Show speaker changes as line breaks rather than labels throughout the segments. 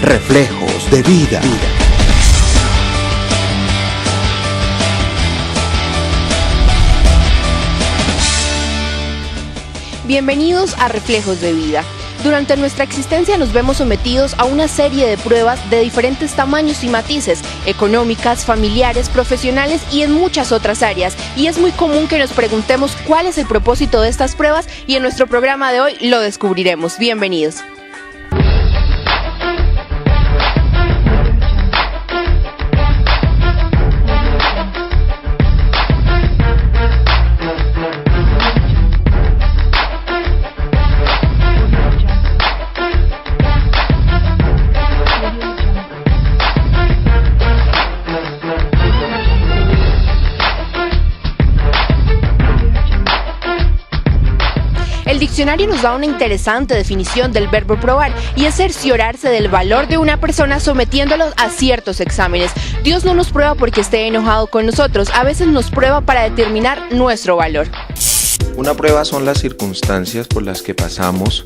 Reflejos de vida.
Bienvenidos a Reflejos de Vida. Durante nuestra existencia nos vemos sometidos a una serie de pruebas de diferentes tamaños y matices, económicas, familiares, profesionales y en muchas otras áreas. Y es muy común que nos preguntemos cuál es el propósito de estas pruebas y en nuestro programa de hoy lo descubriremos. Bienvenidos. El diccionario nos da una interesante definición del verbo probar y es cerciorarse del valor de una persona sometiéndolos a ciertos exámenes. Dios no nos prueba porque esté enojado con nosotros, a veces nos prueba para determinar nuestro valor.
Una prueba son las circunstancias por las que pasamos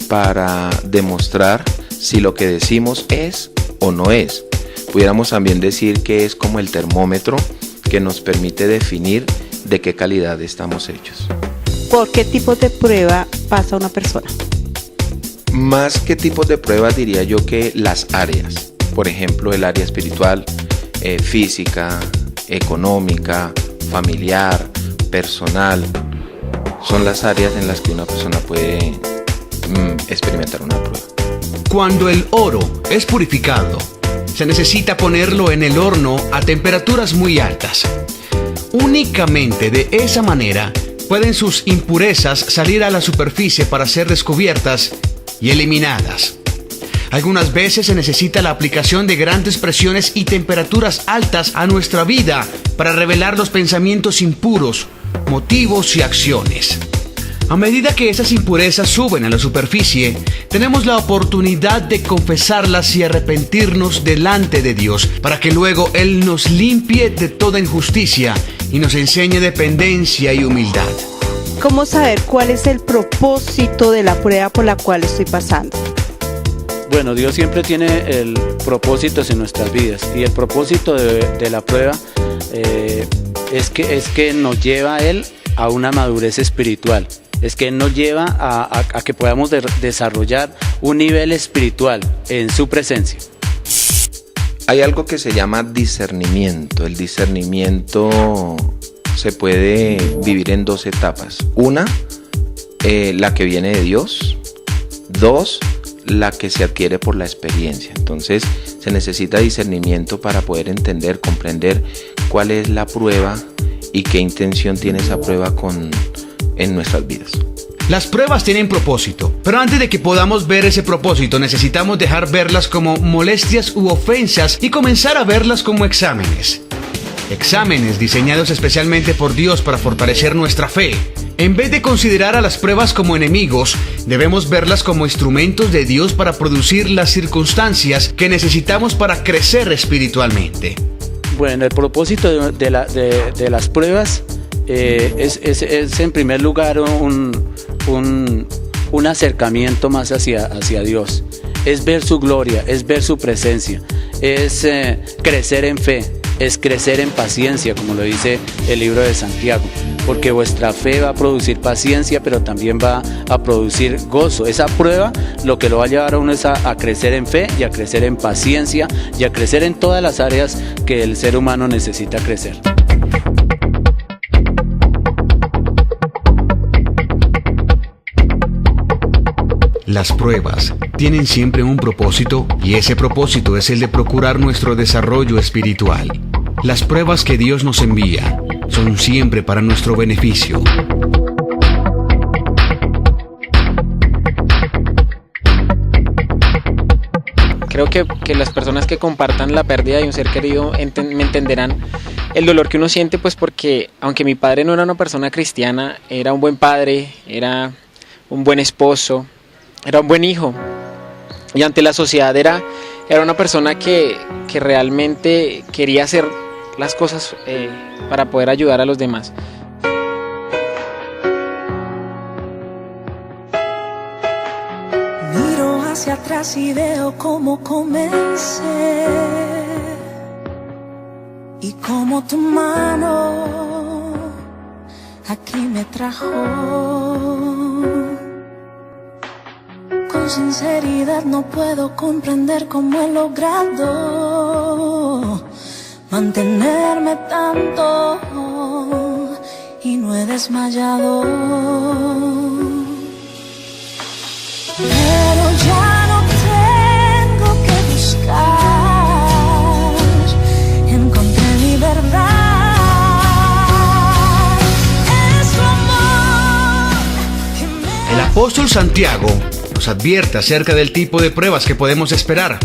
para demostrar si lo que decimos es o no es. Pudiéramos también decir que es como el termómetro que nos permite definir de qué calidad estamos hechos.
¿Por qué tipo de prueba pasa una persona?
Más que tipos de pruebas diría yo que las áreas. Por ejemplo, el área espiritual, física, económica, familiar, personal. Son las áreas en las que una persona puede experimentar una prueba.
Cuando el oro es purificado, se necesita ponerlo en el horno a temperaturas muy altas. Únicamente de esa manera pueden sus impurezas salir a la superficie para ser descubiertas y eliminadas. Algunas veces se necesita la aplicación de grandes presiones y temperaturas altas a nuestra vida para revelar los pensamientos impuros, motivos y acciones. A medida que esas impurezas suben a la superficie, tenemos la oportunidad de confesarlas y arrepentirnos delante de Dios para que luego Él nos limpie de toda injusticia y nos enseñe dependencia y humildad.
¿Cómo saber cuál es el propósito de la prueba por la cual estoy pasando?
Bueno, Dios siempre tiene el propósito en nuestras vidas y el propósito de la prueba es que nos lleva a Él a una madurez espiritual. Es que nos lleva a que podamos desarrollar un nivel espiritual en su presencia.
Hay algo que se llama discernimiento. El discernimiento se puede vivir en dos etapas. Una, la que viene de Dios. Dos, la que se adquiere por la experiencia. Entonces se necesita discernimiento para poder entender, comprender cuál es la prueba y qué intención tiene esa prueba en nuestras vidas.
Las pruebas tienen propósito, pero antes de que podamos ver ese propósito necesitamos dejar verlas como molestias u ofensas y comenzar a verlas como exámenes. Exámenes diseñados especialmente por Dios para fortalecer nuestra fe. En vez de considerar a las pruebas como enemigos, debemos verlas como instrumentos de Dios para producir las circunstancias que necesitamos para crecer espiritualmente.
Bueno, el propósito de las pruebas es en primer lugar un acercamiento más hacia Dios. Es ver su gloria, es ver su presencia, es crecer en fe, es crecer en paciencia, como lo dice el libro de Santiago, porque vuestra fe va a producir paciencia, pero también va a producir gozo. Esa prueba lo que lo va a llevar a uno es a crecer en fe y a crecer en paciencia y a crecer en todas las áreas que el ser humano necesita crecer.
Las pruebas tienen siempre un propósito y ese propósito es el de procurar nuestro desarrollo espiritual. Las pruebas que Dios nos envía son siempre para nuestro beneficio.
Creo que las personas que compartan la pérdida de un ser querido me entenderán el dolor que uno siente, pues porque aunque mi padre no era una persona cristiana, era un buen padre, era un buen esposo, era un buen hijo, y ante la sociedad era una persona que realmente quería hacer las cosas para poder ayudar a los demás.
Miro hacia
hacia atrás y veo cómo comencé y cómo tu mano aquí me trajo. Con sinceridad no puedo comprender cómo he logrado mantenerme tanto y no he desmayado. Pero ya no tengo que buscar, encontré mi verdad. Es tu amor que me...
El apóstol Santiago nos advierte acerca del tipo de pruebas que podemos esperar.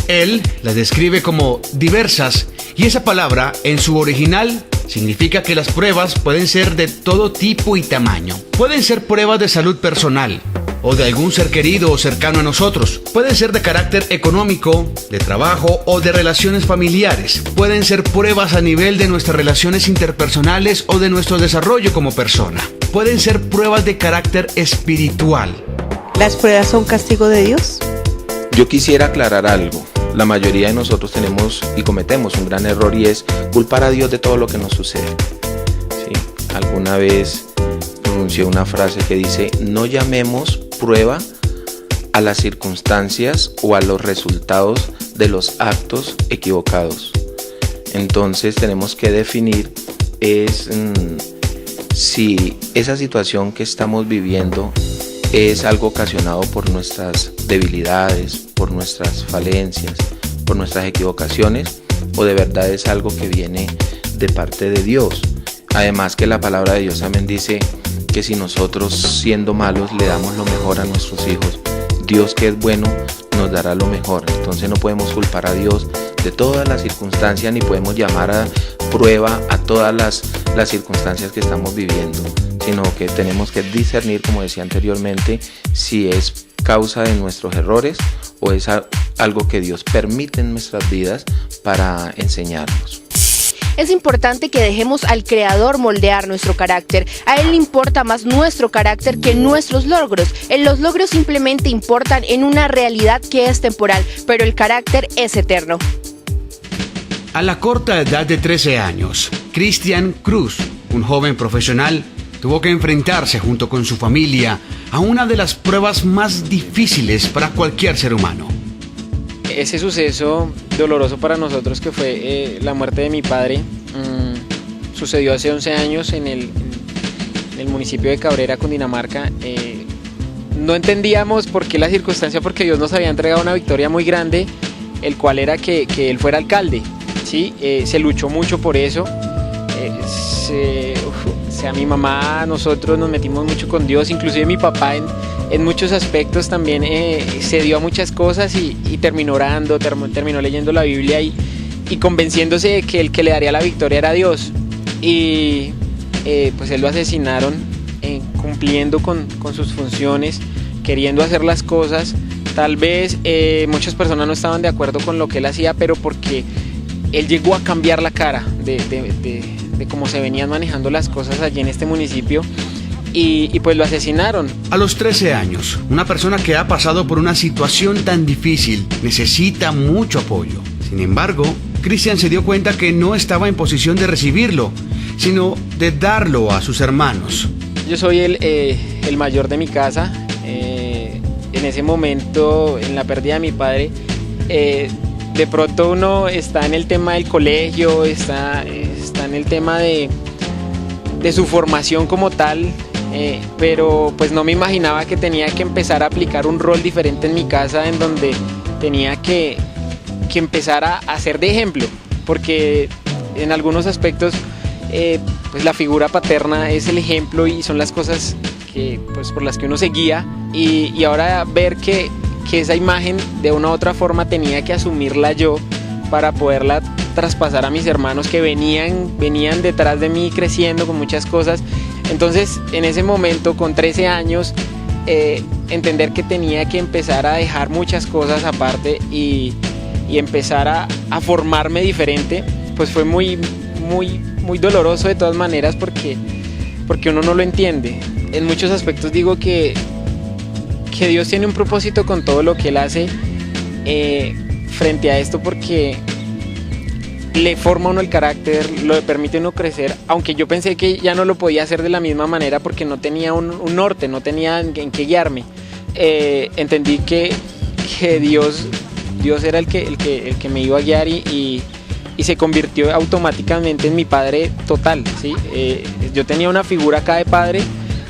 Él las describe como diversas, y esa palabra en su original significa que las pruebas pueden ser de todo tipo y tamaño. Pueden ser pruebas de salud personal, o de algún ser querido o cercano a nosotros. Pueden ser de carácter económico, de trabajo o de relaciones familiares. Pueden ser pruebas a nivel de nuestras relaciones interpersonales o de nuestro desarrollo como persona. Pueden ser pruebas de carácter espiritual.
¿Las pruebas son castigo de Dios?
Yo quisiera aclarar algo. La mayoría de nosotros tenemos y cometemos un gran error, y es culpar a Dios de todo lo que nos sucede. ¿Sí? Alguna vez pronuncié una frase que dice: no llamemos prueba a las circunstancias o a los resultados de los actos equivocados. Entonces tenemos que definir si esa situación que estamos viviendo es algo ocasionado por nuestras debilidades, por nuestras falencias, por nuestras equivocaciones, o de verdad es algo que viene de parte de Dios. Además que la palabra de Dios también dice que si nosotros, siendo malos, le damos lo mejor a nuestros hijos, Dios, que es bueno, nos dará lo mejor. Entonces no podemos culpar a Dios de todas las circunstancias, ni podemos llamar a prueba a todas las circunstancias que estamos viviendo, sino que tenemos que discernir, como decía anteriormente, si es causa de nuestros errores o es algo que Dios permite en nuestras vidas para enseñarnos.
Es importante que dejemos al Creador moldear nuestro carácter. A Él le importa más nuestro carácter que nuestros logros. Los logros simplemente importan en una realidad que es temporal, pero el carácter es eterno.
A la corta edad de 13 años, Cristian Cruz, un joven profesional, tuvo que enfrentarse junto con su familia a una de las pruebas más difíciles para cualquier ser humano.
Ese suceso doloroso para nosotros, que fue la muerte de mi padre, sucedió hace 11 años en el municipio de Cabrera, Cundinamarca. No entendíamos por qué la circunstancia, porque Dios nos había entregado una victoria muy grande, el cual era que él fuera alcalde, ¿sí? Se luchó mucho por eso. Mi mamá, nosotros nos metimos mucho con Dios, inclusive mi papá en muchos aspectos también se dio a muchas cosas y terminó orando, terminó leyendo la Biblia y convenciéndose de que el que le daría la victoria era Dios. Y pues él lo asesinaron cumpliendo con sus funciones, queriendo hacer las cosas. Tal vez muchas personas no estaban de acuerdo con lo que él hacía, pero porque él llegó a cambiar la cara de cómo se venían manejando las cosas allí en este municipio, y pues lo asesinaron.
A los 13 años, una persona que ha pasado por una situación tan difícil necesita mucho apoyo. Sin embargo, Cristian se dio cuenta que no estaba en posición de recibirlo, sino de darlo a sus hermanos.
Yo soy el mayor de mi casa. En ese momento, en la pérdida de mi padre, de pronto uno está en el tema del colegio, está en el tema de su formación como tal, pero pues no me imaginaba que tenía que empezar a aplicar un rol diferente en mi casa, en donde tenía que empezar a ser de ejemplo, porque en algunos aspectos pues la figura paterna es el ejemplo y son las cosas pues por las que uno se guía, y ahora ver que esa imagen de una u otra forma tenía que asumirla yo para poderla traspasar a mis hermanos que venían detrás de mí creciendo con muchas cosas. Entonces, en ese momento, con 13 años, entender que tenía que empezar a dejar muchas cosas aparte y empezar a formarme diferente, pues fue muy, muy, muy doloroso de todas maneras, porque uno no lo entiende. En muchos aspectos digo que Dios tiene un propósito con todo lo que Él hace frente a esto, porque le forma a uno el carácter, lo permite a uno crecer, aunque yo pensé que ya no lo podía hacer de la misma manera porque no tenía un norte, no tenía en qué guiarme. Entendí que Dios era el que me iba a guiar y se convirtió automáticamente en mi padre total, ¿sí? Yo tenía una figura acá de padre,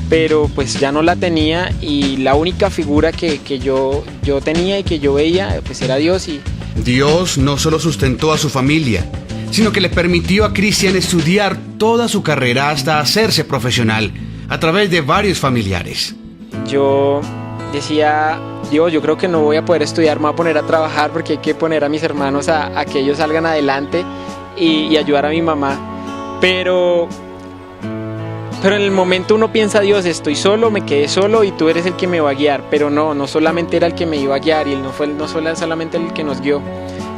pero pues ya no la tenía, y la única figura que yo tenía y que yo veía pues era Dios. Y
Dios no solo sustentó a su familia, sino que le permitió a Cristian estudiar toda su carrera hasta hacerse profesional a través de varios familiares.
Yo decía: Dios, yo creo que no voy a poder estudiar, me voy a poner a trabajar porque hay que poner a mis hermanos a que ellos salgan adelante y ayudar a mi mamá. Pero en el momento uno piensa: Dios, estoy solo, me quedé solo y tú eres el que me va a guiar. Pero no solamente era el que me iba a guiar, y Él no fue solamente el que nos guió,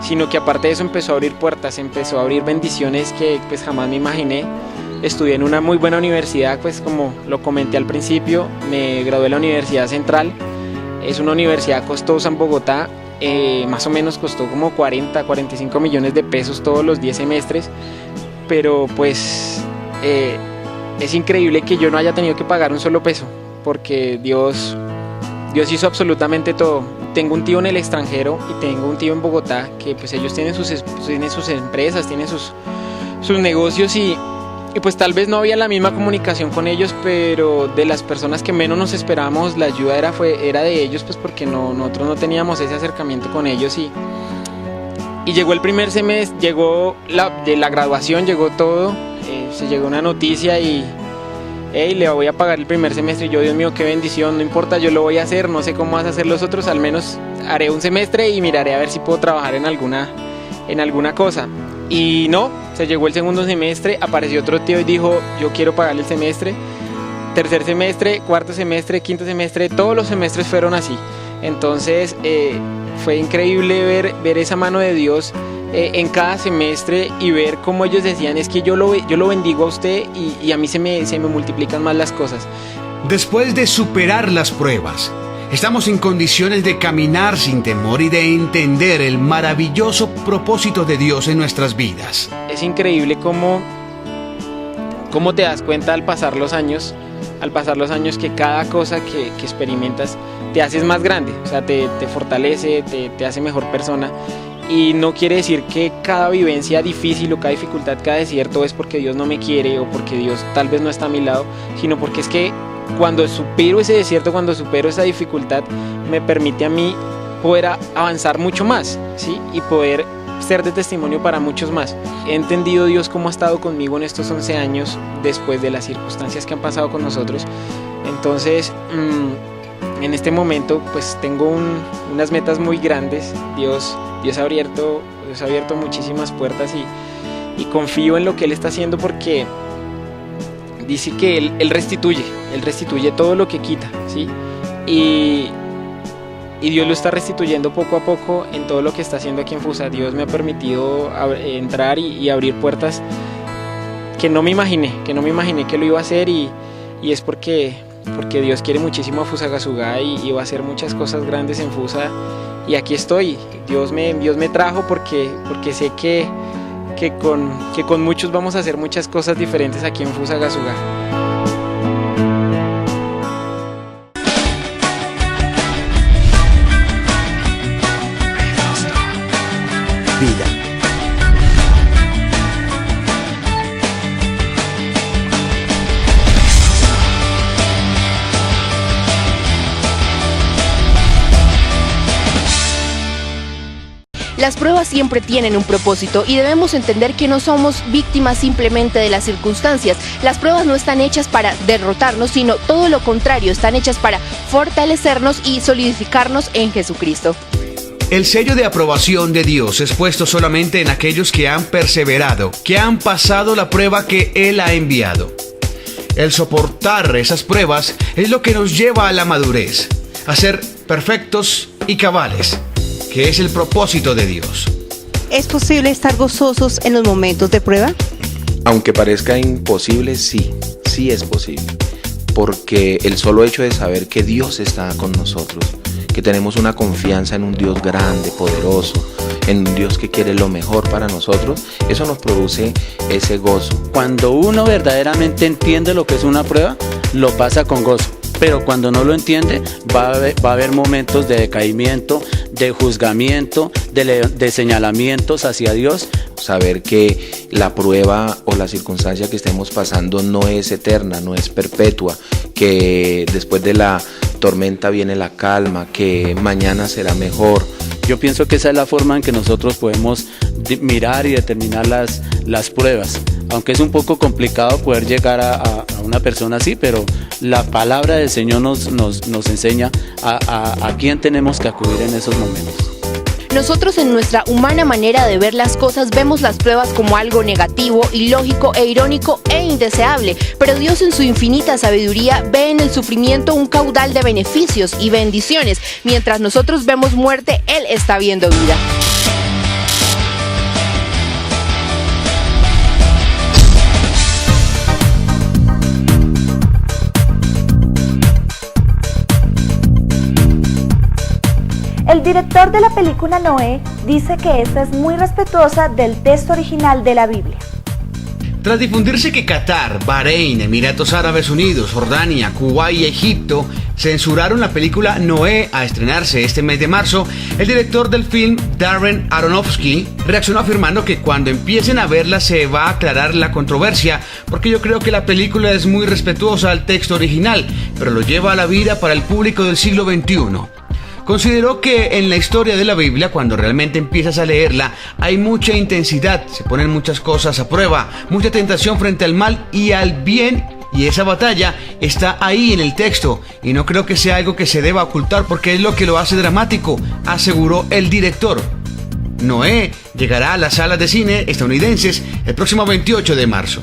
sino que aparte de eso empezó a abrir puertas, empezó a abrir bendiciones que pues jamás me imaginé. Estudié en una muy buena universidad, pues como lo comenté al principio, me gradué en la Universidad Central. Es una universidad costosa en Bogotá, más o menos costó como 45 millones de pesos todos los 10 semestres, pero pues es increíble que yo no haya tenido que pagar un solo peso, porque Dios hizo absolutamente todo. Tengo un tío en el extranjero y tengo un tío en Bogotá que pues ellos tienen sus empresas, tienen sus negocios, y pues tal vez no había la misma comunicación con ellos, pero de las personas que menos nos esperábamos la ayuda era de ellos, pues porque nosotros no teníamos ese acercamiento con ellos. Y llegó el primer semestre, llegó de la graduación, llegó todo, se llegó una noticia y hey, le voy a pagar el primer semestre. Y yo: Dios mío, qué bendición, no importa, yo lo voy a hacer, no sé cómo vas a hacer los otros, al menos haré un semestre y miraré a ver si puedo trabajar en alguna cosa. Y no, se llegó el segundo semestre, apareció otro tío y dijo: yo quiero pagarle el semestre. Tercer semestre, cuarto semestre, quinto semestre, todos los semestres fueron así. Entonces fue increíble ver esa mano de Dios en cada semestre, y ver cómo ellos decían: es que yo lo bendigo a usted y a mí se me multiplican más las cosas.
Después de superar las pruebas, estamos en condiciones de caminar sin temor y de entender el maravilloso propósito de Dios en nuestras vidas.
Es increíble cómo te das cuenta al pasar los años que cada cosa que experimentas te haces más grande, o sea, te fortalece, te hace mejor persona. Y no quiere decir que cada vivencia difícil o cada dificultad, cada desierto es porque Dios no me quiere o porque Dios tal vez no está a mi lado, sino porque es que cuando supero ese desierto, cuando supero esa dificultad, me permite a mí poder avanzar mucho más, ¿sí? Y poder ser de testimonio para muchos más. He entendido Dios cómo ha estado conmigo en estos 11 años después de las circunstancias que han pasado con nosotros. Entonces, en este momento pues tengo unas metas muy grandes. Dios ha abierto muchísimas puertas y confío en lo que Él está haciendo, porque dice que Él restituye todo lo que quita, ¿sí? Y Dios lo está restituyendo poco a poco en todo lo que está haciendo aquí en FUSA. Dios me ha permitido entrar y abrir puertas que no me imaginé que lo iba a hacer, y es porque Dios quiere muchísimo a Fusagasugá y va a hacer muchas cosas grandes en FUSA, y aquí estoy. Dios me trajo porque sé que con muchos vamos a hacer muchas cosas diferentes aquí en Fusagasugá.
Vida.
Las pruebas siempre tienen un propósito y debemos entender que no somos víctimas simplemente de las circunstancias. Las pruebas no están hechas para derrotarnos, sino todo lo contrario, están hechas para fortalecernos y solidificarnos en Jesucristo.
El sello de aprobación de Dios es puesto solamente en aquellos que han perseverado, que han pasado la prueba que Él ha enviado. El soportar esas pruebas es lo que nos lleva a la madurez, a ser perfectos y cabales, que es el propósito de Dios.
¿Es posible estar gozosos en los momentos de prueba?
Aunque parezca imposible, sí es posible. porque el solo hecho de saber que Dios está con nosotros, que tenemos una confianza en un Dios grande, poderoso, en un Dios que quiere lo mejor para nosotros, eso nos produce ese gozo.
Cuando uno verdaderamente entiende lo que es una prueba, lo pasa con gozo. Pero cuando no lo entiende, va a haber momentos de decaimiento, de juzgamiento, de señalamientos hacia Dios.
Saber que la prueba o la circunstancia que estemos pasando no es eterna, no es perpetua, que después de la tormenta viene la calma, que mañana será mejor.
Yo pienso que esa es la forma en que nosotros podemos mirar y determinar las pruebas. Aunque es un poco complicado poder llegar a una persona así, pero la palabra del Señor nos enseña a quién tenemos que acudir en esos momentos.
Nosotros en nuestra humana manera de ver las cosas vemos las pruebas como algo negativo, ilógico e irónico e indeseable, pero Dios en su infinita sabiduría ve en el sufrimiento un caudal de beneficios y bendiciones. Mientras nosotros vemos muerte, Él está viendo vida.
El director de la película Noé dice que esta es muy respetuosa del texto original de la Biblia.
Tras difundirse que Qatar, Bahrein, Emiratos Árabes Unidos, Jordania, Kuwait y Egipto censuraron la película Noé a estrenarse este mes de marzo, el director del film, Darren Aronofsky, reaccionó afirmando que cuando empiecen a verla se va a aclarar la controversia, porque yo creo que la película es muy respetuosa al texto original, pero lo lleva a la vida para el público del siglo XXI. Consideró que en la historia de la Biblia, cuando realmente empiezas a leerla, hay mucha intensidad, se ponen muchas cosas a prueba, mucha tentación frente al mal y al bien, y esa batalla está ahí en el texto, y no creo que sea algo que se deba ocultar porque es lo que lo hace dramático, aseguró el director. Noé llegará a las salas de cine estadounidenses el próximo 28 de marzo.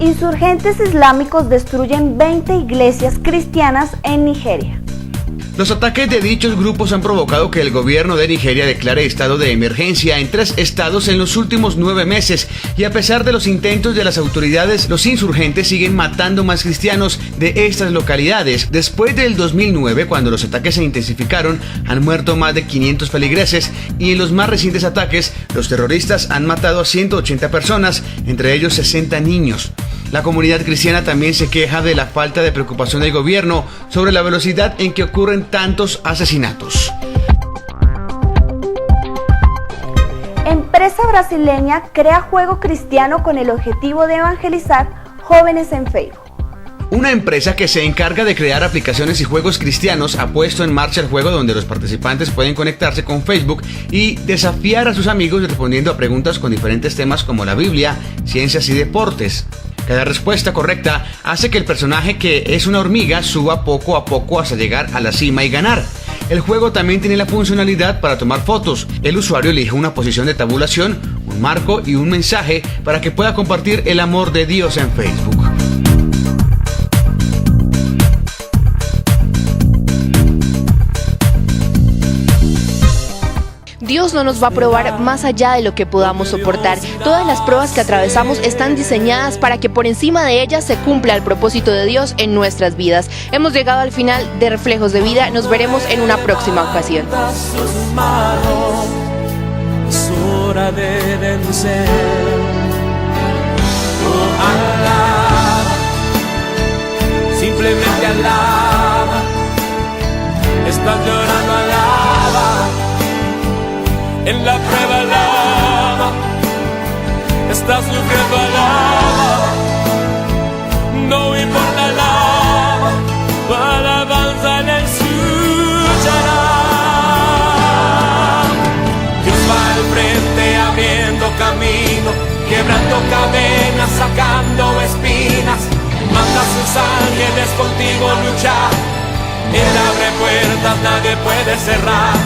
Insurgentes islámicos destruyen 20 iglesias cristianas en Nigeria.
Los ataques de dichos grupos han provocado que el gobierno de Nigeria declare estado de emergencia en 3 estados en los últimos 9 meses, y a pesar de los intentos de las autoridades, los insurgentes siguen matando más cristianos de estas localidades. Después del 2009, cuando los ataques se intensificaron, han muerto más de 500 feligreses, y en los más recientes ataques, los terroristas han matado a 180 personas, entre ellos 60 niños. La comunidad cristiana también se queja de la falta de preocupación del gobierno sobre la velocidad en que ocurren tantos asesinatos.
Empresa brasileña crea juego cristiano con el objetivo de evangelizar jóvenes en Facebook.
Una empresa que se encarga de crear aplicaciones y juegos cristianos ha puesto en marcha el juego donde los participantes pueden conectarse con Facebook y desafiar a sus amigos respondiendo a preguntas con diferentes temas como la Biblia, ciencias y deportes. Cada respuesta correcta hace que el personaje, que es una hormiga, suba poco a poco hasta llegar a la cima y ganar. El juego también tiene la funcionalidad para tomar fotos. El usuario elige una posición de tabulación, un marco y un mensaje para que pueda compartir el amor de Dios en Facebook.
Dios no nos va a probar más allá de lo que podamos soportar. Todas las pruebas que atravesamos están diseñadas para que por encima de ellas se cumpla el propósito de Dios en nuestras vidas. Hemos llegado al final de Reflejos de Vida. Nos veremos en una próxima ocasión.
Es hora de vencer. Alaba, simplemente alaba. Estás llorando, alaba. En la prueba alaba, estás sufriendo, alaba, no importa, alaba, tu alabanza le escuchará. Dios va al frente abriendo camino, quebrando cadenas, sacando espinas, manda a sus ángeles contigo luchar, Él abre puertas, nadie puede cerrar.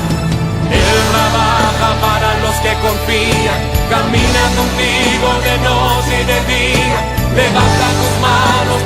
Él trabaja para los que confían, camina contigo de noche y de día. Levanta tus manos,